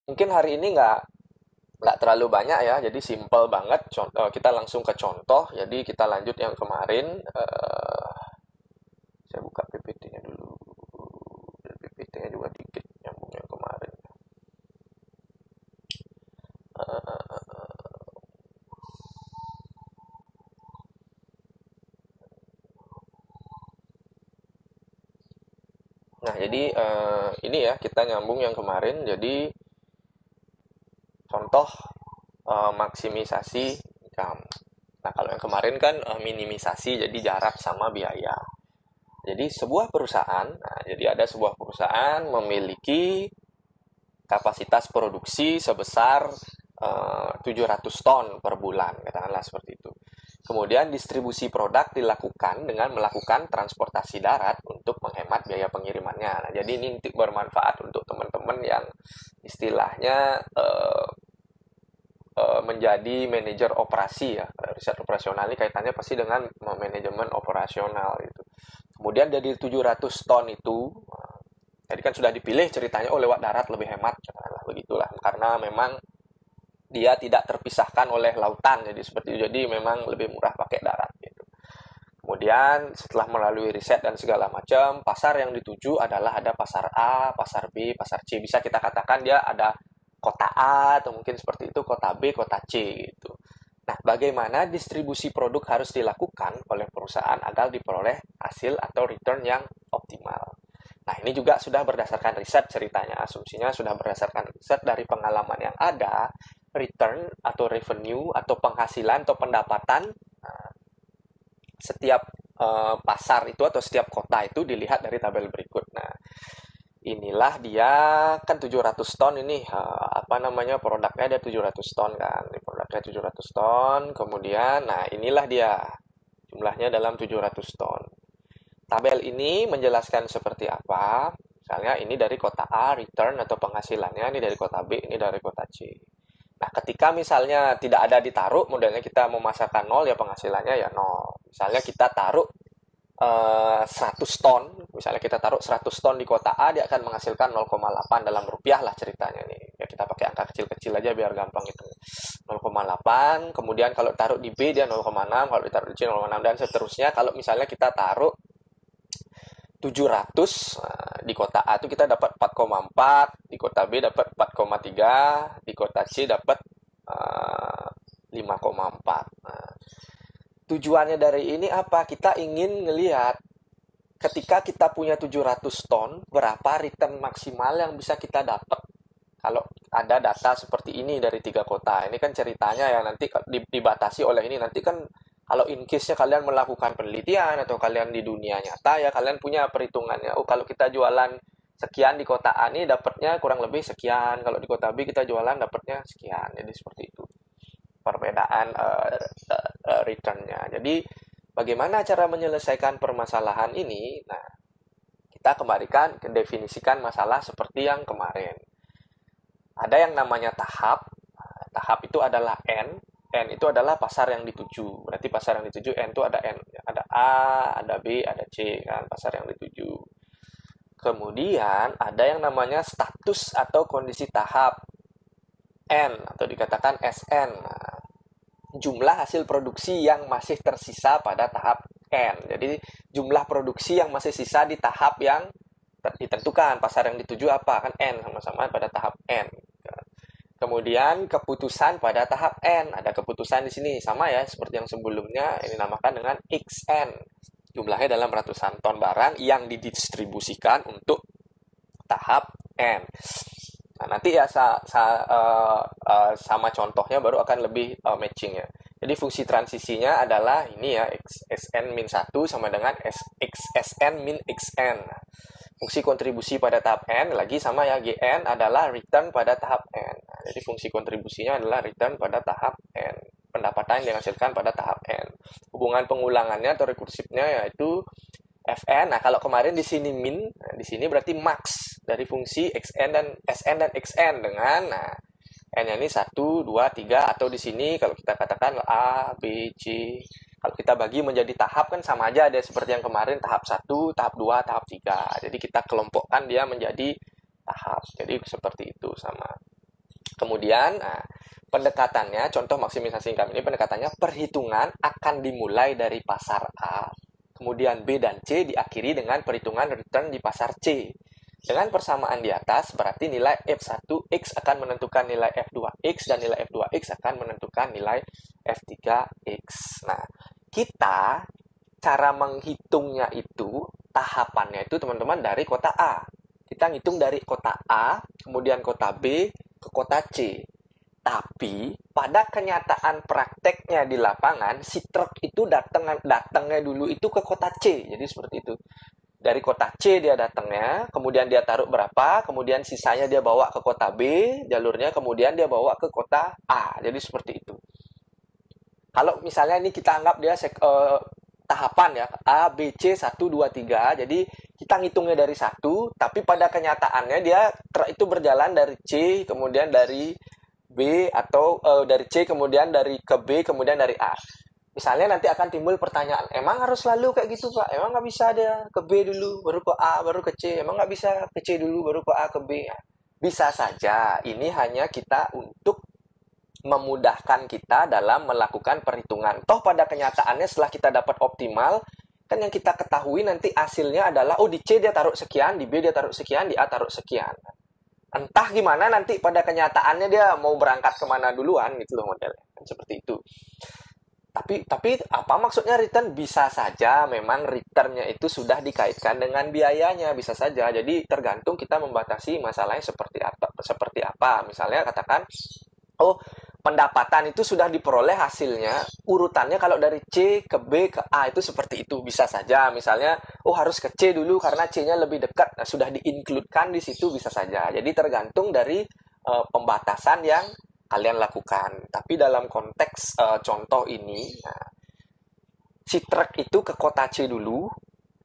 Mungkin hari ini nggak terlalu banyak ya, jadi simple banget. Contoh, kita langsung ke contoh. Jadi kita lanjut yang kemarin. Saya buka PPT-nya dulu. PPT-nya juga dikit nyambung yang kemarin. Nah, jadi ini ya kita nyambung yang kemarin. Jadi contoh maksimisasi income. Nah, kalau yang kemarin kan minimisasi, jadi jarak sama biaya. Jadi sebuah perusahaan, nah, jadi ada sebuah perusahaan memiliki kapasitas produksi sebesar 700 ton per bulan, katakanlah seperti itu. Kemudian distribusi produk dilakukan dengan melakukan transportasi darat untuk menghemat biaya pengirimannya. Nah, jadi ini bermanfaat untuk teman-teman yang istilahnya menjadi manajer operasi ya. Riset operasional ini kaitannya pasti dengan manajemen operasional itu. Kemudian dari 700 ton itu, jadi kan sudah dipilih ceritanya, oh lewat darat lebih hemat, begitulah. Karena memang dia tidak terpisahkan oleh lautan, jadi seperti itu. Jadi memang lebih murah pakai darat gitu. Kemudian setelah melalui riset dan segala macam, pasar yang dituju adalah ada pasar A, pasar B, pasar C. Bisa kita katakan dia ada kota A atau mungkin seperti itu, kota B, kota C gitu. Nah, bagaimana distribusi produk harus dilakukan oleh perusahaan agar diperoleh hasil atau return yang optimal. Nah, ini juga sudah berdasarkan riset ceritanya. Asumsinya sudah berdasarkan riset dari pengalaman yang ada, return atau revenue atau penghasilan atau pendapatan setiap pasar itu atau setiap kota itu dilihat dari tabel berikut. Nah, inilah dia kan 700 ton ini produknya ada 700 ton kan. Ini produknya 700 ton. Kemudian nah inilah dia jumlahnya dalam 700 ton. Tabel ini menjelaskan seperti apa. Misalnya ini dari kota A return atau penghasilannya, ini dari kota B, ini dari kota C. Nah, ketika misalnya tidak ada ditaruh, modelnya kita memasarkan 0 ya penghasilannya ya 0. Misalnya kita taruh 100 ton, misalnya kita taruh 100 ton di kota A, dia akan menghasilkan 0,8 dalam rupiah lah ceritanya nih. Ya kita pakai angka kecil-kecil aja biar gampang itu. 0,8, kemudian kalau taruh di B dia 0,6, kalau ditaruh di C 0,6 dan seterusnya. Kalau misalnya kita taruh 700 di kota A itu kita dapat 4,4, di kota B dapat 4,3, di kota C dapat 5,4. Nah, tujuannya dari ini apa? Kita ingin ngelihat ketika kita punya 700 ton, berapa return maksimal yang bisa kita dapat kalau ada data seperti ini dari 3 kota. Ini kan ceritanya ya nanti dibatasi oleh ini. Nanti kan kalau in case-nya kalian melakukan penelitian atau kalian di dunia nyata ya kalian punya perhitungannya. Oh, kalau kita jualan sekian di kota A ini dapatnya kurang lebih sekian. Kalau di kota B kita jualan dapatnya sekian. Jadi seperti itu perbedaan return-nya. Jadi bagaimana cara menyelesaikan permasalahan ini? Nah, kita kembalikan ke definisikan masalah seperti yang kemarin. Ada yang namanya tahap. Tahap itu adalah N. N itu adalah pasar yang dituju. Berarti pasar yang dituju N itu ada N. Ada A, ada B, ada C kan pasar yang dituju. Kemudian ada yang namanya status atau kondisi tahap N atau dikatakan SN. Nah, jumlah hasil produksi yang masih tersisa pada tahap N. Jadi jumlah produksi yang masih sisa di tahap yang ditentukan. Pasar yang dituju apa? Kan N sama-sama pada tahap N. Kemudian keputusan pada tahap N. Ada keputusan di sini sama ya seperti yang sebelumnya. Ini namakan dengan XN. Jumlahnya dalam ratusan ton barang yang didistribusikan untuk tahap N. Nah, nanti ya sama contohnya baru akan lebih matching ya. Jadi fungsi transisinya adalah ini ya, xn-1 sama dengan xsn min xn. Nah, fungsi kontribusi pada tahap N lagi sama ya, gn adalah return pada tahap N. Nah, jadi fungsi kontribusinya adalah return pada tahap N. Pendapatan yang dihasilkan pada tahap N. Hubungan pengulangannya atau rekursifnya yaitu Fn. Nah, kalau kemarin di sini min, nah, di sini berarti max dari fungsi xn dan sn dan xn dengan n-nya ini 1, 2, 3 atau di sini kalau kita katakan A, B, C. Kalau kita bagi menjadi tahap kan sama aja ada seperti yang kemarin tahap 1, tahap 2, tahap 3. Jadi kita kelompokkan dia menjadi tahap. Jadi seperti itu sama. Kemudian, pendekatannya, contoh maksimisasi income ini pendekatannya perhitungan akan dimulai dari pasar A. Kemudian B dan C diakhiri dengan perhitungan return di pasar C. Dengan persamaan di atas, berarti nilai F1X akan menentukan nilai F2X, dan nilai F2X akan menentukan nilai F3X. Nah, kita cara menghitungnya itu, tahapannya itu teman-teman dari kota A. Kita ngitung dari kota A, kemudian kota B, ke kota C. Tapi pada kenyataan prakteknya di lapangan, si truk itu datangnya dulu itu ke kota C. Jadi seperti itu. Dari kota C dia datangnya, kemudian dia taruh berapa, kemudian sisanya dia bawa ke kota B, jalurnya kemudian dia bawa ke kota A. Jadi seperti itu. Kalau misalnya ini kita anggap dia tahapan ya, A, B, C, 1, 2, 3. Jadi kita ngitungnya dari 1, tapi pada kenyataannya dia truk itu berjalan dari C, kemudian dari B, atau dari C, kemudian dari ke B, kemudian dari A. Misalnya nanti akan timbul pertanyaan, emang harus selalu kayak gitu Pak? Emang nggak bisa dia ke B dulu, baru ke A, baru ke C? Emang nggak bisa ke C dulu, baru ke A, ke B? Bisa saja, ini hanya kita untuk memudahkan kita dalam melakukan perhitungan. Toh pada kenyataannya setelah kita dapat optimal, kan yang kita ketahui nanti hasilnya adalah, oh di C dia taruh sekian, di B dia taruh sekian, di A taruh sekian. Entah gimana nanti pada kenyataannya dia mau berangkat kemana duluan gitu loh modelnya. Seperti itu. Tapi apa maksudnya return? Bisa saja memang returnnya itu sudah dikaitkan dengan biayanya, bisa saja. Jadi tergantung kita membatasi masalahnya seperti apa. Misalnya katakan, oh pendapatan itu sudah diperoleh hasilnya, urutannya kalau dari C ke B ke A itu seperti itu, bisa saja. Misalnya, oh harus ke C dulu karena C-nya lebih dekat, nah, sudah di-include-kan di situ, bisa saja. Jadi tergantung dari pembatasan yang kalian lakukan. Tapi dalam konteks contoh ini, si truk itu ke kota C dulu,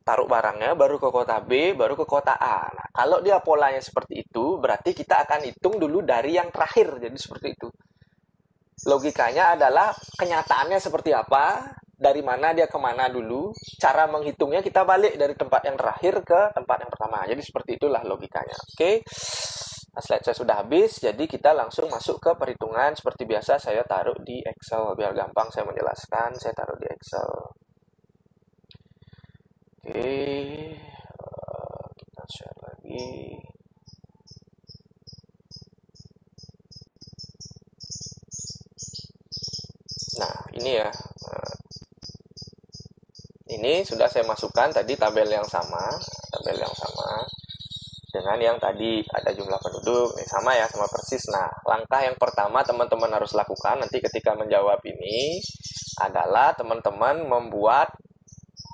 taruh barangnya, baru ke kota B, baru ke kota A. Nah, kalau dia polanya seperti itu, berarti kita akan hitung dulu dari yang terakhir, jadi seperti itu. Logikanya adalah kenyataannya seperti apa, dari mana dia kemana dulu, cara menghitungnya kita balik dari tempat yang terakhir ke tempat yang pertama. Jadi seperti itulah logikanya. Oke, nah, slide saya sudah habis, jadi kita langsung masuk ke perhitungan. Seperti biasa saya taruh di Excel, biar gampang saya menjelaskan, saya taruh di Excel. Oke, kita share lagi. Nah, ini ya. Ini sudah saya masukkan tadi tabel yang sama dengan yang tadi ada jumlah penduduk. Ini sama ya, sama persis. Nah, langkah yang pertama teman-teman harus lakukan nanti ketika menjawab ini adalah teman-teman membuat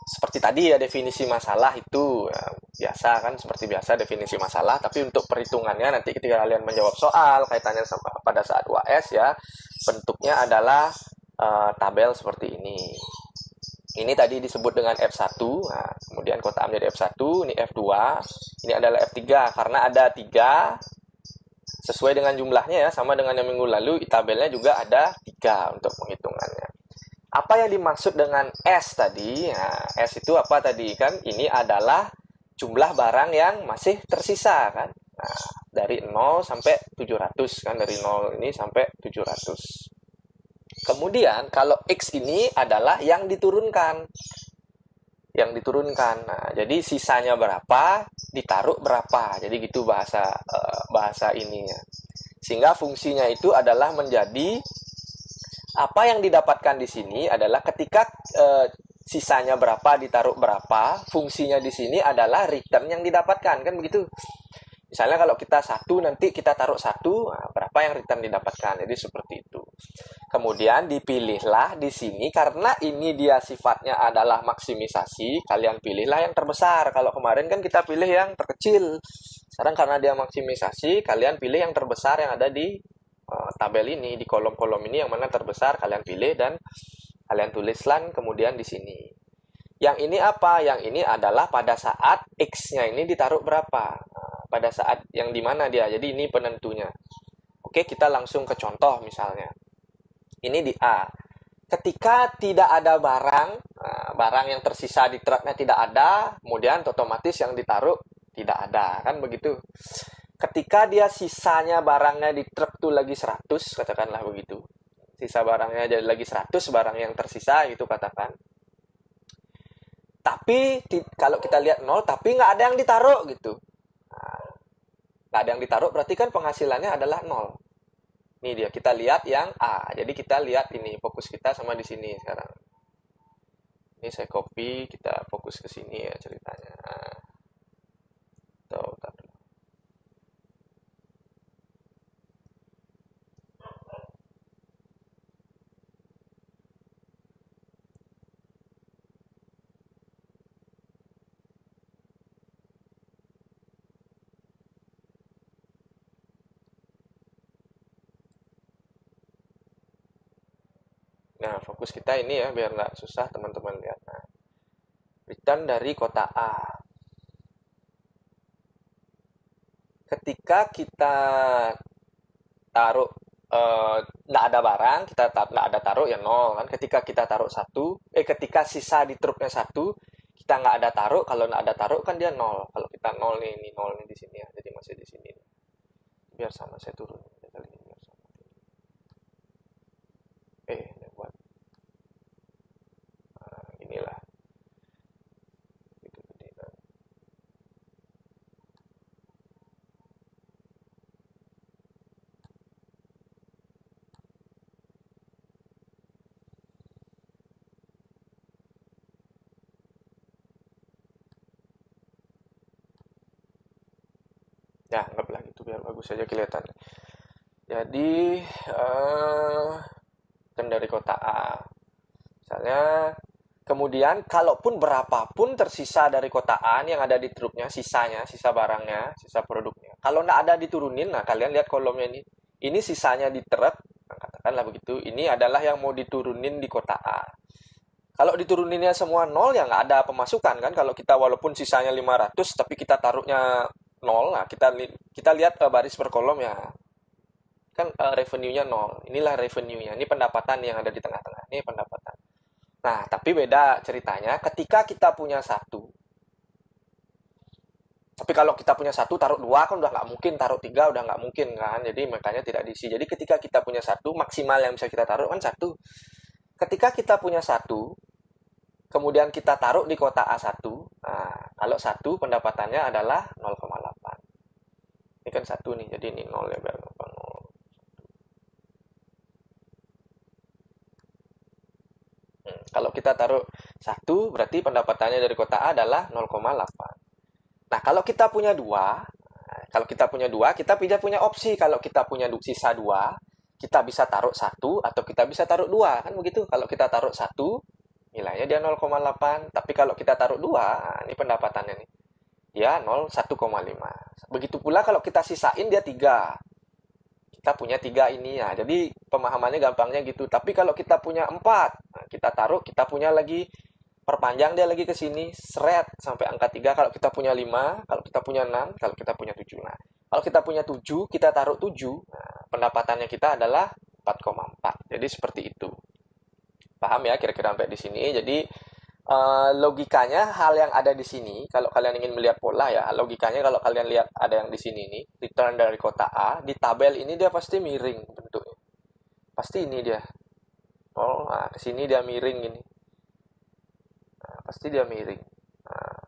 seperti tadi ya, definisi masalah itu ya, biasa kan, seperti biasa definisi masalah. Tapi untuk perhitungannya nanti ketika kalian menjawab soal kaitannya sama pada saat UAS ya, bentuknya adalah tabel seperti ini. Ini tadi disebut dengan F1, nah, kemudian kota A menjadi F1, ini F2, ini adalah F3, karena ada 3, sesuai dengan jumlahnya ya, sama dengan yang minggu lalu, tabelnya juga ada 3 untuk penghitungannya. Apa yang dimaksud dengan S tadi? Nah, S itu apa tadi kan? Ini adalah jumlah barang yang masih tersisa kan? Nah, dari 0 sampai 700 kan, dari 0 ini sampai 700. Kemudian kalau X ini adalah yang diturunkan. Nah, jadi sisanya berapa, ditaruh berapa. Jadi gitu bahasa ininya. Sehingga fungsinya itu adalah menjadi apa yang didapatkan di sini adalah ketika sisanya berapa ditaruh berapa, fungsinya di sini adalah return yang didapatkan kan begitu. Misalnya kalau kita 1 nanti kita taruh 1, nah, berapa yang return didapatkan. Jadi seperti itu. Kemudian dipilihlah di sini karena ini dia sifatnya adalah maksimisasi, kalian pilihlah yang terbesar. Kalau kemarin kan kita pilih yang terkecil. Sekarang karena dia maksimisasi, kalian pilih yang terbesar yang ada di tabel ini, di kolom-kolom ini yang mana terbesar kalian pilih dan kalian tulislah kemudian di sini. Yang ini apa? Yang ini adalah pada saat X-nya ini ditaruh berapa. Pada saat yang di mana dia. Jadi ini penentunya. Oke, kita langsung ke contoh misalnya. Ini di A. Ketika tidak ada barang yang tersisa di truknya tidak ada, kemudian otomatis yang ditaruh tidak ada, kan begitu. ketika dia sisanya barangnya di truk tuh lagi 100, katakanlah begitu. Sisa barangnya jadi lagi 100, barang yang tersisa gitu katakan. Tapi kalau kita lihat 0, tapi nggak ada yang ditaruh gitu. Nah, nggak ada yang ditaruh berarti kan penghasilannya adalah 0. Ini dia, kita lihat yang A. Jadi kita lihat ini, fokus kita sama di sini sekarang. Ini saya copy, kita fokus ke sini ya ceritanya. Tuh, nah, fokus kita ini ya, biar nggak susah teman-teman lihat. Nah, return dari kota A. Ketika kita taruh nggak ada barang, kita nggak ada taruh ya 0 kan. Ketika kita taruh 1, ketika sisa di truknya 1, kita nggak ada taruh. Kalau nggak ada taruh kan dia 0. Kalau kita 0 nih, ini 0 nih di sini ya. Jadi masih di sini. Biar sama, saya turun. Biar sama. Buat inilah. Ya, anggaplah gitu biar bagus saja kelihatan. Jadi, kan dari kota A. Misalnya, kemudian kalaupun berapapun tersisa dari kota A yang ada di truknya, sisanya, sisa barangnya, sisa produknya. Kalau nggak ada diturunin, nah kalian lihat kolomnya ini. Ini sisanya di truk, nah, katakanlah begitu. Ini adalah yang mau diturunin di kota A. Kalau dituruninnya semua 0, ya nggak ada pemasukan kan. Kalau kita walaupun sisanya 500, tapi kita taruhnya 0, nah kita lihat baris per kolom ya. Kan revenue-nya 0. Inilah revenue-nya. Ini pendapatan yang ada di tengah-tengah. Ini pendapatan. Nah, tapi beda ceritanya ketika kita punya 1. Tapi kalau kita punya 1, taruh 2 kan udah nggak mungkin, taruh 3 udah nggak mungkin kan. Jadi makanya tidak diisi. Jadi ketika kita punya 1, maksimal yang bisa kita taruh kan 1. Ketika kita punya 1, kemudian kita taruh di kota A1. Nah, kalau 1 pendapatannya adalah 0,8. Ini kan 1 nih, jadi ini 0 ya biar gampang. 0. Kalau kita taruh 1, berarti pendapatannya dari kota A adalah 0,8. Nah, kalau kita punya 2, kita punya opsi. Kalau kita punya sisa 2, kita bisa taruh 1 atau kita bisa taruh 2. Kan begitu. Kalau kita taruh 1, nilainya dia 0,8. Tapi kalau kita taruh 2, nah ini pendapatannya nih. Dia 1,5. Begitu pula kalau kita sisain dia 3. Kita punya 3 ini ya. Jadi pemahamannya gampangnya gitu. Tapi kalau kita punya 4, nah kita taruh, kita punya lagi, perpanjang dia lagi ke sini, seret sampai angka 3. Kalau kita punya 5, kalau kita punya 6, kalau kita punya 7. Nah, kalau kita punya 7, kita taruh 7, nah, pendapatannya kita adalah 4,4. Jadi seperti itu. Paham ya kira-kira sampai di sini. Jadi logikanya hal yang ada di sini, kalau kalian ingin melihat pola ya, logikanya kalau kalian lihat ada yang di sini nih, return dari kota A, di tabel ini dia pasti miring bentuknya. Pasti ini dia. Nah, ke sini dia miring ini. Nah, pasti dia miring. Nah,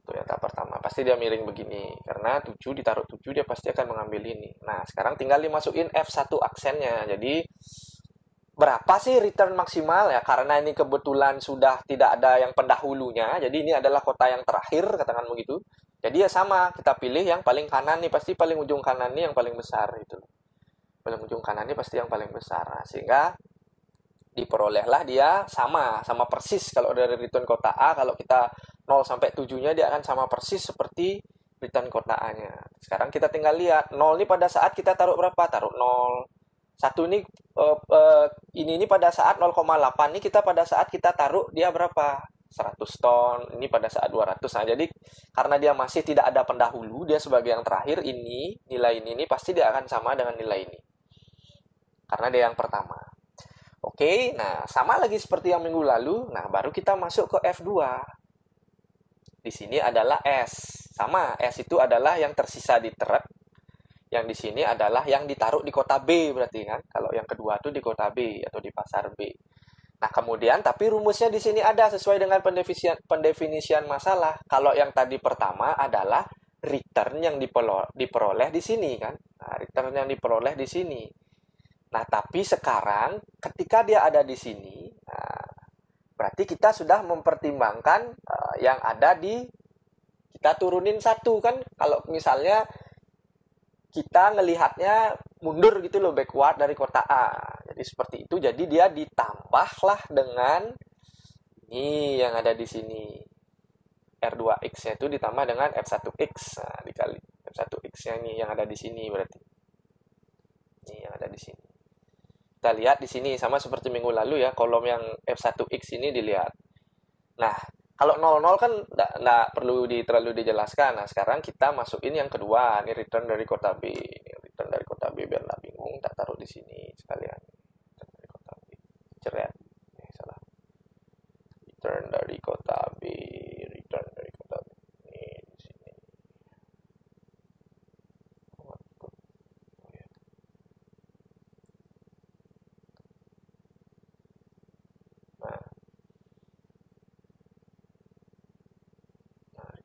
itu yang tahap pertama. Pasti dia miring begini. Karena 7 ditaruh 7, dia pasti akan mengambil ini. Nah, sekarang tinggal dimasukin F1 aksennya. Jadi, berapa sih return maksimal ya? Karena ini kebetulan sudah tidak ada yang pendahulunya. Jadi, ini adalah kota yang terakhir, katakan begitu. Jadi, ya sama. Kita pilih yang paling kanan nih. Pasti paling ujung kanan nih yang paling besar. Gitu. Paling ujung kanan ini pasti yang paling besar. Nah, sehingga diperolehlah dia sama persis. Kalau dari return kota A, kalau kita 0 sampai 7-nya dia akan sama persis seperti return kota A-nya. Sekarang kita tinggal lihat 0 ini pada saat kita taruh berapa? Taruh 0. 1 ini ini pada saat 0,8 ini kita pada saat kita taruh dia berapa? 100 ton. Ini pada saat 200. Nah, jadi karena dia masih tidak ada pendahulu, dia sebagai yang terakhir, ini nilai ini pasti dia akan sama dengan nilai ini. Karena dia yang pertama. Oke, nah sama lagi seperti yang minggu lalu. Nah, baru kita masuk ke F2. Di sini adalah S. Sama, S itu adalah yang tersisa di truk. Yang di sini adalah yang ditaruh di kota B berarti kan. Kalau yang kedua itu di kota B atau di pasar B. Nah, kemudian tapi rumusnya di sini ada sesuai dengan pendefinisian masalah. Kalau yang tadi pertama adalah return yang diperoleh di sini kan. Nah, return yang diperoleh di sini. Nah, tapi sekarang ketika dia ada di sini, nah, berarti kita sudah mempertimbangkan yang ada di, kita turunin satu kan. Kalau misalnya kita ngelihatnya mundur gitu loh, backward dari kota A. Jadi seperti itu. Jadi dia ditambahlah dengan ini yang ada di sini. R2X-nya itu ditambah dengan F1X. Nah, dikali F1X-nya ini yang ada di sini berarti. Ini yang ada di sini. Kita lihat di sini sama seperti minggu lalu ya, kolom yang F1X ini dilihat. Nah, kalau 00 kan nggak perlu terlalu dijelaskan. Nah, sekarang kita masukin yang kedua. Ini return dari kota B. Ini return dari kota B biar nggak bingung. Tak taruh di sini sekalian. Return dari kota B. Ceret. Ini salah. Return dari kota B. Return dari kota B. Ini di sini.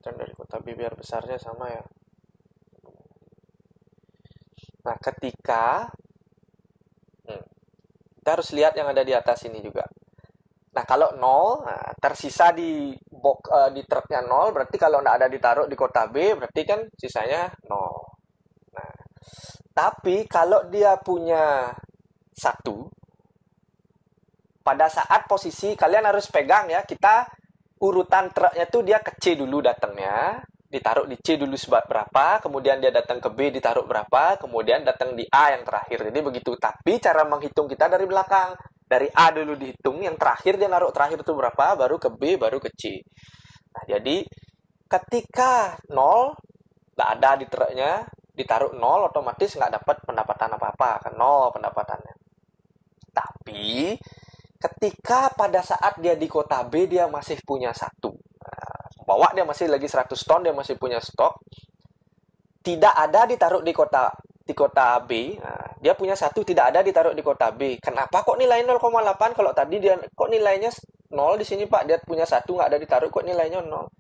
Return dari kota B biar besarnya sama ya. Nah, ketika kita harus lihat yang ada di atas ini juga. Nah, kalau 0, nah, tersisa di di truknya 0, berarti kalau nggak ada ditaruh di kota B, berarti kan sisanya 0. Nah, tapi kalau dia punya 1, pada saat posisi, kalian harus pegang ya, kita urutan truknya tuh dia ke C dulu datangnya, ditaruh di C dulu berapa, kemudian dia datang ke B ditaruh berapa, kemudian datang di A yang terakhir. Jadi begitu. Tapi cara menghitung kita dari belakang. Dari A dulu dihitung, yang terakhir dia naruh terakhir itu berapa, baru ke B, baru ke C. Nah, jadi ketika 0, nggak ada di truknya, ditaruh 0, otomatis nggak dapat pendapatan apa-apa, kan 0 pendapatannya. Tapi ketika pada saat dia di kota B, dia masih punya 1. Bawa dia masih lagi 100 ton, dia masih punya stok. Tidak ada ditaruh di kota B. Nah, dia punya 1, tidak ada ditaruh di kota B. Kenapa kok nilai 0,8? Kalau tadi dia kok nilainya 0 di sini Pak, dia punya 1 nggak ada ditaruh, kok nilainya 0?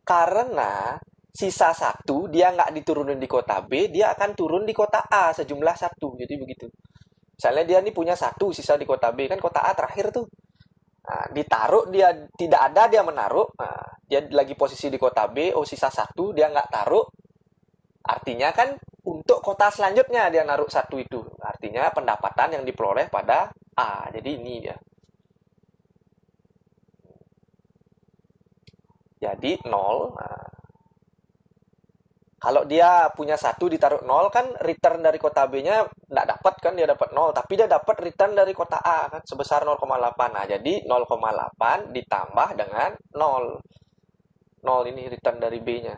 Karena sisa 1 dia nggak diturunin di kota B, dia akan turun di kota A sejumlah 1. Jadi begitu. Misalnya dia nih punya 1 sisa di kota B, kan kota A terakhir tuh. Nah, ditaruh dia tidak ada, dia menaruh. Nah, dia lagi posisi di kota B, sisa 1 dia nggak taruh. Artinya kan untuk kota selanjutnya dia naruh 1 itu. Artinya pendapatan yang diperoleh pada A. Jadi ini ya. Jadi 0. Nah, kalau dia punya 1 ditaruh 0 kan return dari kota B-nya nggak dapat kan, dia dapat 0. Tapi dia dapat return dari kota A kan sebesar 0,8. Nah, jadi 0,8 ditambah dengan 0. 0 ini return dari B-nya.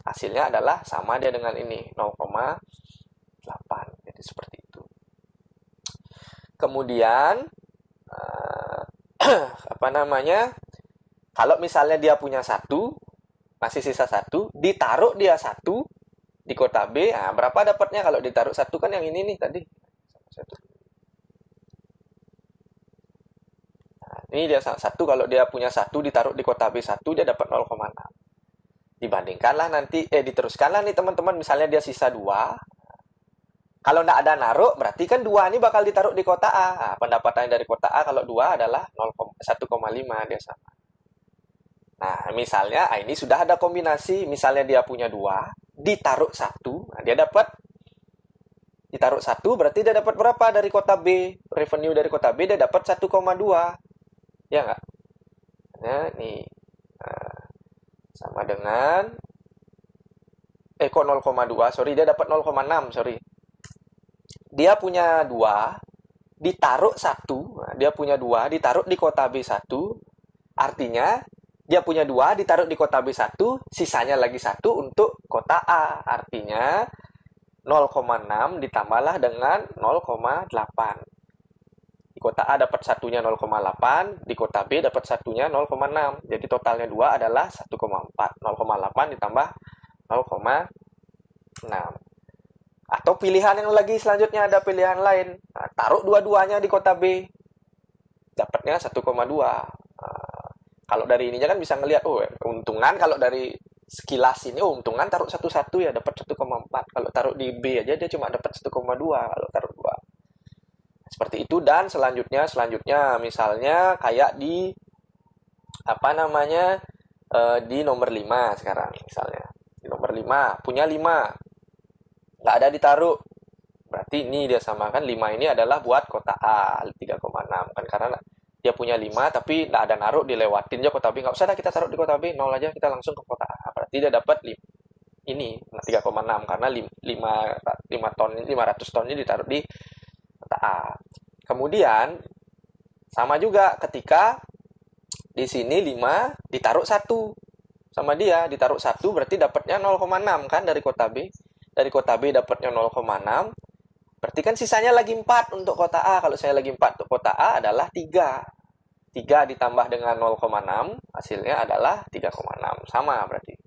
Hasilnya adalah sama dia dengan ini, 0,8. Jadi seperti itu. Kemudian kalau misalnya dia punya 1, masih sisa 1, ditaruh dia 1 di kota B, nah, berapa dapatnya kalau ditaruh 1 kan yang ini nih tadi. Nah, ini dia 1, kalau dia punya 1 ditaruh di kota B 1, dia dapat 0,6. Dibandingkanlah nanti, diteruskanlah nih teman-teman, misalnya dia sisa 2. Kalau nggak ada naruh, berarti kan 2 ini bakal ditaruh di kota A. Nah, pendapatan dari kota A kalau 2 adalah 1,5 dia sama. Nah, misalnya ini sudah ada kombinasi, misalnya dia punya 2, ditaruh 1, nah dia dapat ditaruh 1, berarti dia dapat berapa dari kota B? Revenue dari kota B dia dapat 1,2. Ya nggak? Nah, nih. Nah, sama dengan kok 0,2, sorry, dia dapat 0,6, sorry. Dia punya 2, ditaruh 1, nah, dia punya 2, ditaruh di kota B1, artinya dia punya 2, ditaruh di kota B1, sisanya lagi 1 untuk kota A, artinya 0,6 ditambahlah dengan 0,8. kota A dapat satunya 0,8, di kota B dapat satunya 0,6. Jadi totalnya 2 adalah 1,4. 0,8 ditambah 0,6. Atau pilihan yang lagi selanjutnya ada pilihan lain. Nah, taruh dua-duanya di kota B. Dapatnya 1,2. Kalau dari ininya kan bisa ngelihat, oh keuntungan kalau dari sekilas ini, oh untungan taruh satu-satu ya dapat 1,4. Kalau taruh di B aja dia cuma dapat 1,2 kalau taruh 2. Seperti itu. Dan selanjutnya misalnya kayak di di nomor 5 sekarang misalnya. Di nomor 5 punya 5. Nggak ada ditaruh. Berarti ini dia samakan 5 ini adalah buat kota A 3,6 kan, karena dia punya 5 tapi nggak ada naruh, dilewatin aja kota B. Nggak usah dah kita taruh di kota B, 0 aja, kita langsung ke kota A. Berarti dia dapat ini 3,6 karena 500 ton ini ditaruh di kota A. Kemudian sama juga ketika di sini 5 ditaruh 1 sama dia, ditaruh 1 berarti dapatnya 0,6 kan dari kota B. Dari kota B dapatnya 0,6. Berarti kan sisanya lagi 4 untuk kota A. Kalau saya lagi 4 untuk kota A adalah 3. 3 ditambah dengan 0,6 hasilnya adalah 3,6. Sama berarti.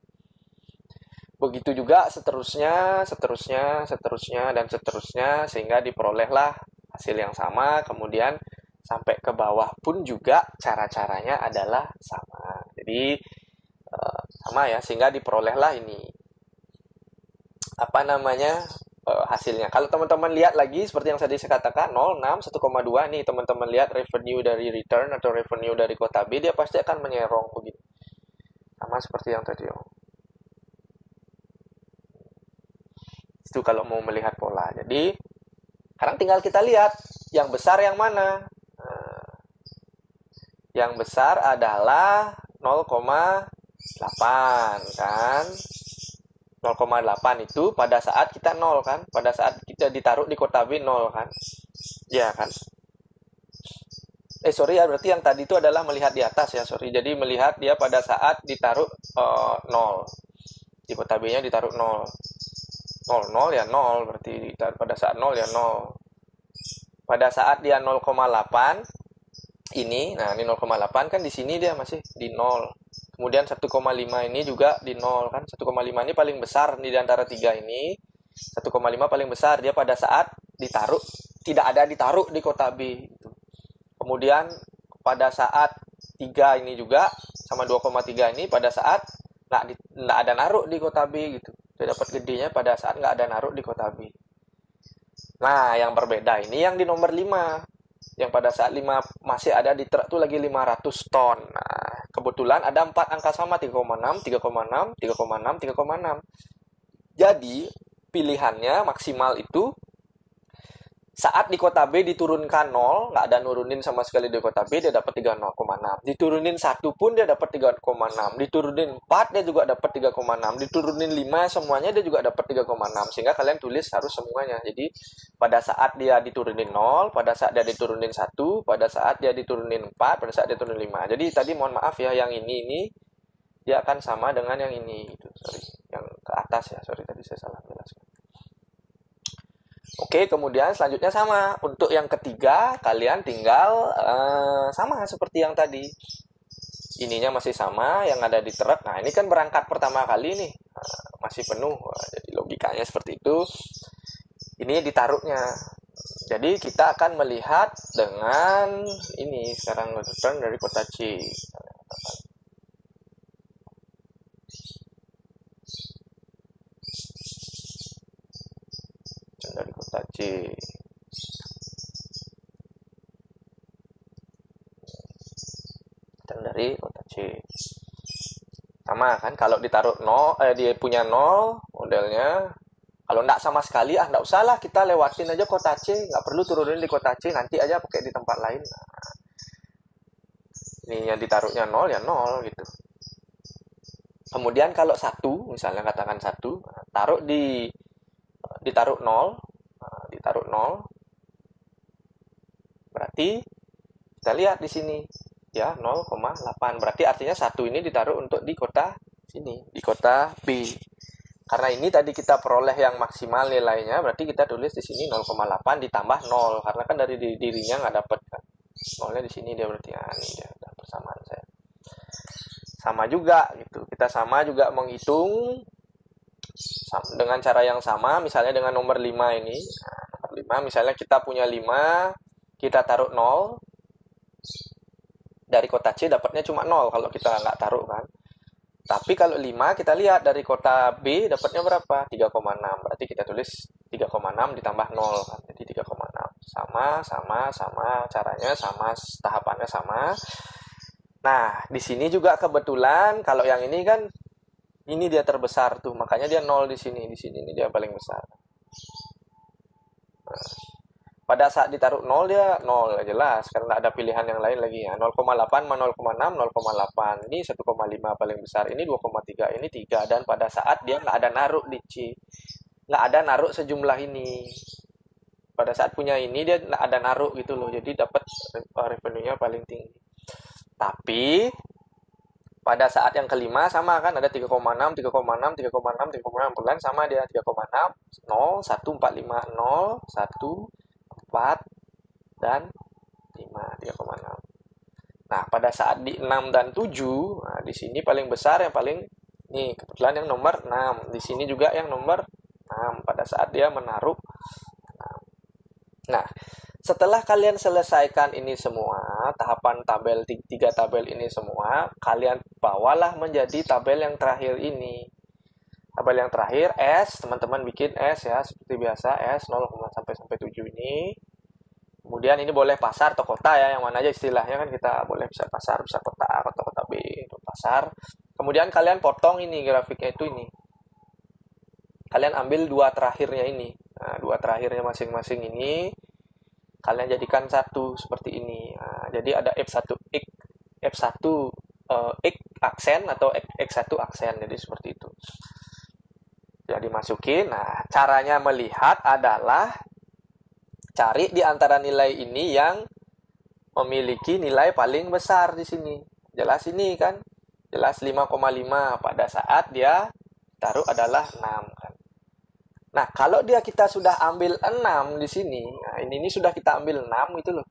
Begitu juga seterusnya dan seterusnya sehingga diperolehlah hasil yang sama. Kemudian sampai ke bawah pun juga cara-caranya adalah sama. Jadi sama ya, sehingga diperolehlah ini hasilnya. Kalau teman-teman lihat lagi seperti yang tadi saya katakan 0,6, 1,2 nih teman-teman lihat revenue dari return atau revenue dari kota B, dia pasti akan menyerong begini. Sama seperti yang tadi. Itu kalau mau melihat pola. Jadi sekarang tinggal kita lihat yang besar yang mana. Yang besar adalah 0,8 kan. 0,8 itu pada saat kita 0 kan, pada saat kita ditaruh di kota B 0 kan, ya kan. Berarti yang tadi itu adalah melihat di atas ya, jadi melihat dia pada saat ditaruh 0, di kota B nya ditaruh 0 ya 0, berarti pada saat 0 ya 0. Pada saat dia 0,8 ini, nah ini 0,8 kan di sini dia masih di 0. Kemudian 1,5 ini juga di 0 kan. 1,5 ini paling besar di antara 3 ini. 1,5 paling besar dia pada saat ditaruh, tidak ada ditaruh di kota B gitu. Kemudian pada saat 3 ini juga sama 2,3 ini pada saat nggak ada naruh di kota B gitu. Dia dapat gedenya pada saat nggak ada naruh di kota B. Nah, yang berbeda ini yang di nomor 5. Yang pada saat 5 masih ada di truk itu lagi 500 ton. Nah, kebetulan ada 4 angka sama, 3,6, 3,6, 3,6, 3,6. Jadi, pilihannya maksimal itu saat di kota B diturunkan 0, nggak ada nurunin sama sekali di kota B, dia dapat 3,6. Diturunin 1 pun dia dapat 3,6. Diturunin 4 dia juga dapat 3,6. Diturunin 5 semuanya dia juga dapat 3,6. Sehingga kalian tulis harus semuanya. Jadi pada saat dia diturunin 0, pada saat dia diturunin 1, pada saat dia diturunin 4, pada saat dia turunin 5. Jadi tadi mohon maaf ya, yang ini dia akan sama dengan yang ini gitu. Yang ke atas ya. Tadi saya salah jelaskan. Oke, kemudian selanjutnya sama. Untuk yang ketiga, kalian tinggal sama seperti yang tadi. Ininya masih sama, yang ada di truk. Nah, ini kan berangkat pertama kali nih. Masih penuh. Jadi logikanya seperti itu. Ini ditaruhnya. Jadi kita akan melihat dengan ini. Sekarang return dari kota C. Dari kota C. Dan dari kota C. Sama kan, kalau ditaruh 0, dia punya 0 modelnya. Kalau enggak sama sekali, enggak usah lah, kita lewatin aja kota C, enggak perlu turunin di kota C, nanti aja pakai di tempat lain. Nah, ini yang ditaruhnya 0 ya 0 gitu. Kemudian kalau 1, misalnya katakan 1, ditaruh 0, berarti kita lihat di sini ya 0,8, berarti artinya 1 ini ditaruh untuk di kota sini, di kota B. Karena ini tadi kita peroleh yang maksimal nilainya, berarti kita tulis di sini 0,8 ditambah 0. Karena kan dari dirinya nggak dapat kan. Nolnya di sini dia berarti, ini dia persamaan saya. Sama juga gitu. Kita sama juga menghitung dengan cara yang sama, misalnya dengan nomor 5 ini. Nah, nomor 5, misalnya kita punya 5, kita taruh 0. Dari kota C dapatnya cuma 0 kalau kita nggak taruh kan. Tapi kalau 5 kita lihat dari kota B dapatnya berapa? 3,6. Berarti kita tulis 3,6 ditambah 0 kan. Jadi 3,6. Sama, caranya sama, tahapannya sama. Nah, di sini juga kebetulan kalau yang ini kan ini dia terbesar tuh, makanya dia 0 di sini. Di sini ini dia paling besar. Nah, pada saat ditaruh 0 dia 0 jelas karena ada pilihan yang lain lagi ya. 0,8 sama 0,6 0,8. Ini 1,5 paling besar. Ini 2,3, ini 3 dan pada saat dia nggak ada naruh di C. Nggak ada naruh sejumlah ini. Pada saat punya ini dia nggak ada naruh gitu loh. Jadi dapat revenue-nya paling tinggi. Tapi pada saat yang kelima sama kan ada 3,6 bulan sama dia 3,6 0 1 4 5 0 1 4 dan 5 3,6. Nah, pada saat di 6 dan 7, nah di sini paling besar yang paling nih kebetulan yang nomor 6. Di sini juga yang nomor 6 pada saat dia menaruh 6. Nah, setelah kalian selesaikan ini semua, tahapan tabel 3 tabel ini semua, kalian bawalah menjadi tabel yang terakhir ini. Tabel yang terakhir S, teman-teman bikin S ya, seperti biasa S 0, sampai 7 ini. Kemudian ini boleh pasar atau kota ya, yang mana aja istilahnya kan kita boleh bisa pasar, bisa kota A atau kota B, itu pasar. Kemudian kalian potong ini grafiknya itu ini. Kalian ambil 2 terakhirnya ini. Nah, 2 terakhirnya masing-masing ini kalian jadikan satu seperti ini. Nah, jadi ada F1 X aksen atau X1 aksen, jadi seperti itu. Jadi masukin. Nah, caranya melihat adalah cari di antara nilai ini yang memiliki nilai paling besar di sini. Jelas ini kan? Jelas 5,5 pada saat dia taruh adalah 6 kan. Nah, kalau kita sudah ambil 6 di sini, nah ini sudah kita ambil 6 itu loh.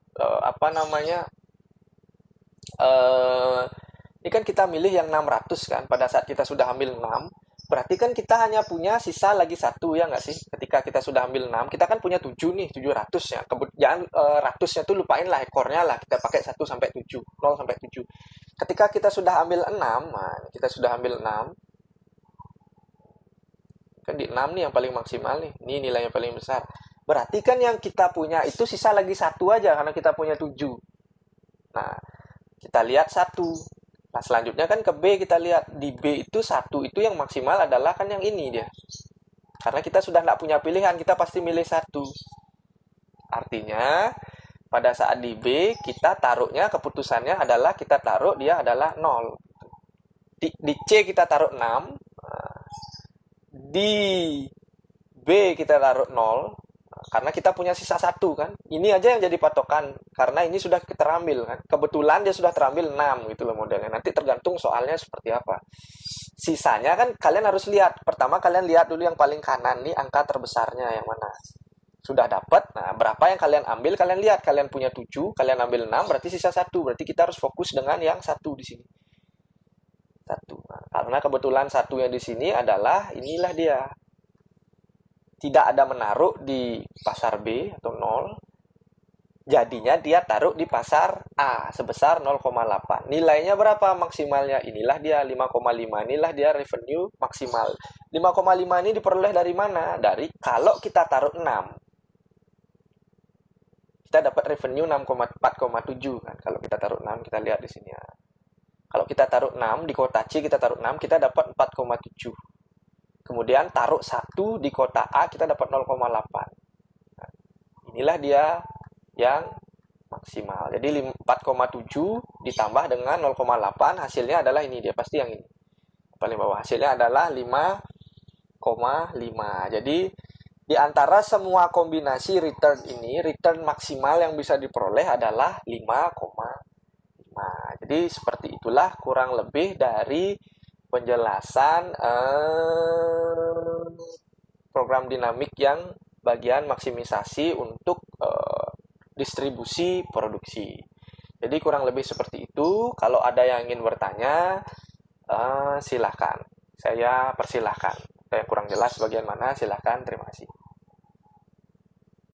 Ini kan kita milih yang 600 kan. Pada saat kita sudah ambil 6, berarti kan kita hanya punya sisa lagi 1 ya nggak sih? Ketika kita sudah ambil 6, kita kan punya 7 nih, 700 ya. Jangan ratusnya tuh lupain lah ekornya lah. Kita pakai 1 sampai 7, 0 sampai 7. Ketika kita sudah ambil 6, nah kita sudah ambil 6. Kan di 6 nih yang paling maksimal nih. Ini nilai yang paling besar. Berarti kan yang kita punya itu sisa lagi 1 aja karena kita punya 7. Nah, kita lihat 1. Nah, selanjutnya kan ke B kita lihat. Di B itu 1 itu yang maksimal adalah kan yang ini dia. Karena kita sudah nggak punya pilihan, kita pasti milih 1. Artinya, pada saat di B, kita taruhnya keputusannya adalah kita taruh dia adalah 0. Di C kita taruh 6. Di B kita taruh 0. Karena kita punya sisa 1 kan. Ini aja yang jadi patokan. Karena ini sudah terambil kan. Kebetulan dia sudah terambil 6 gitu loh modelnya. Nanti tergantung soalnya seperti apa. Sisanya kan kalian harus lihat. Pertama kalian lihat dulu yang paling kanan nih angka terbesarnya yang mana. Sudah dapat. Nah, berapa yang kalian ambil kalian lihat. Kalian punya 7, kalian ambil 6 berarti sisa 1. Berarti kita harus fokus dengan yang 1 di sini. 1. Nah, karena kebetulan 1-nya di sini adalah inilah dia. Tidak ada menaruh di pasar B atau 0. Jadinya dia taruh di pasar A sebesar 0,8. Nilainya berapa maksimalnya? Inilah dia 5,5. Inilah dia revenue maksimal. 5,5 ini diperoleh dari mana? Dari kalau kita taruh 6. Kita dapat revenue 4,7 kan. Kalau kita taruh 6, kita lihat di sini ya. Kalau kita taruh 6 di kota C, kita taruh 6, kita dapat 4,7. Kemudian taruh 1 di kota A, kita dapat 0,8. Nah, inilah dia yang maksimal. Jadi 4,7 ditambah dengan 0,8, hasilnya adalah ini dia. Pasti yang ini. Paling bawah. Hasilnya adalah 5,5. Jadi, di antara semua kombinasi return ini, return maksimal yang bisa diperoleh adalah 5,5. Jadi seperti itulah kurang lebih dari penjelasan program dinamik yang bagian maksimisasi untuk distribusi produksi. Jadi kurang lebih seperti itu. Kalau ada yang ingin bertanya, silahkan. Saya persilahkan. Yang kurang jelas bagian mana, silahkan. Terima kasih.